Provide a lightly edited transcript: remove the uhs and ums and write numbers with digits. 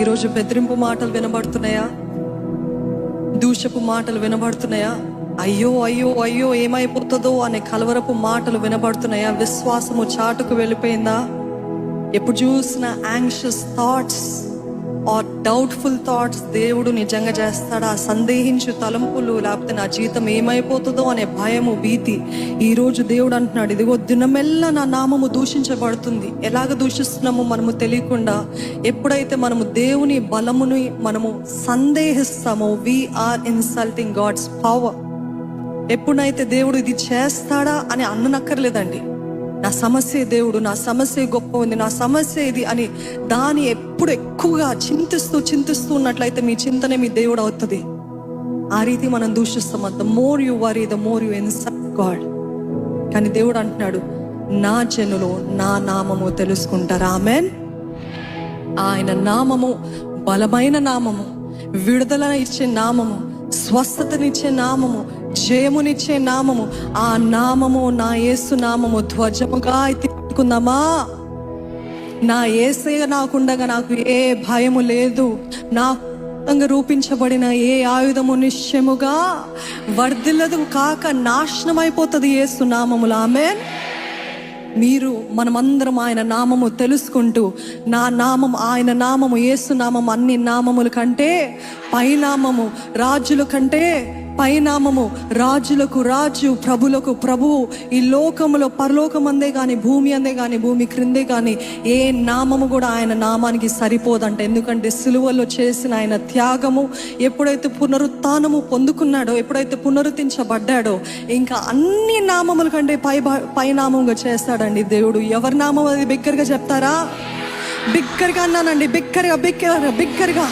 ఈరోజు బెదిరింపు మాటలు వినబడుతున్నాయా? దూషపు మాటలు వినబడుతున్నాయా? అయ్యో అయ్యో అయ్యో ఏమైపోతుందో అనే కలవరపు మాటలు వినబడుతున్నాయా? విశ్వాసము చాటుకు వెళ్ళిపోయిందా? ఎప్పుడు చూసిన anxious thoughts or doubtful thoughts దేవుడు నిజంగా చేస్తాడా? సందేహించు తలంపులు, లేకపోతే నా జీవితం ఏమైపోతుందో అనే భయము, భీతి. ఈరోజు దేవుడు అంటున్నాడు, ఇదిగో దినమెల్లా నా నామము దూషించబడుతుంది. ఎలాగ దూషిస్తున్నామో మనము తెలియకుండా, ఎప్పుడైతే మనము దేవుని బలముని మనము సందేహిస్తామో, వీఆర్ ఇన్సల్టింగ్ గాడ్స్ పవర్. ఎప్పుడైతే దేవుడు ఇది చేస్తాడా అని అన్ననక్కర్లేదండి. నా సమస్య దేవుడు, నా సమస్య గొప్ప ఉంది, నా సమస్య ఇది అని దాన్ని ఎప్పుడు ఎక్కువగా చింతిస్తూ ఉన్నట్లయితే మీ చింతనే మీ దేవుడు అవుతుంది. ఆ రీతి మనం దూషిస్తాం. The more you worry the more you insult God. కానీ దేవుడు అంటున్నాడు, నా జనులు నా నామము తెలుసుకుంటారు. ఆమేన్. ఆయన నామము బలమైన నామము, విడుదల ఇచ్చే నామము, స్వస్థతనిచ్చే నామము, జయమునిచ్చే నామము. ఆ నామము, నా యేసు నామము ధ్వజముగా ఎత్తుకుందామా? నా యేసయ్య నాకుండగా నాకు ఏ భయము లేదు. నా రూపించబడిన ఏ ఆయుధము నిశ్చయముగా వర్ధిల్లదు కాక నాశనమైపోతుంది యేసు నామములో. ఆమేన్. మనమందరం ఆయన నామము తెలుసుకుంటూ, నా నామం, ఆయన నామము, యేసు నామం అన్ని నామముల కంటే పైనామము, రాజుల కంటే పైనామము, రాజులకు రాజు, ప్రభులకు ప్రభువు. ఈ లోకములో పరలోకం అందే గాని, భూమి అందే గాని, భూమి క్రిందే గాని ఏ నామము కూడా ఆయన నామానికి సరిపోదంట. ఎందుకంటే సిలువలో చేసిన ఆయన త్యాగము, ఎప్పుడైతే పునరుత్థానము పొందుకున్నాడో, ఎప్పుడైతే పునరుద్ధరించబడ్డాడో, ఇంకా అన్ని నామముల కంటే పైనామంగా చేస్తాడండి దేవుడు. ఎవరి నామం అది బిగ్గరగా చెప్తారా? బిగ్గరగా అన్నానండి, బిగ్గరగా.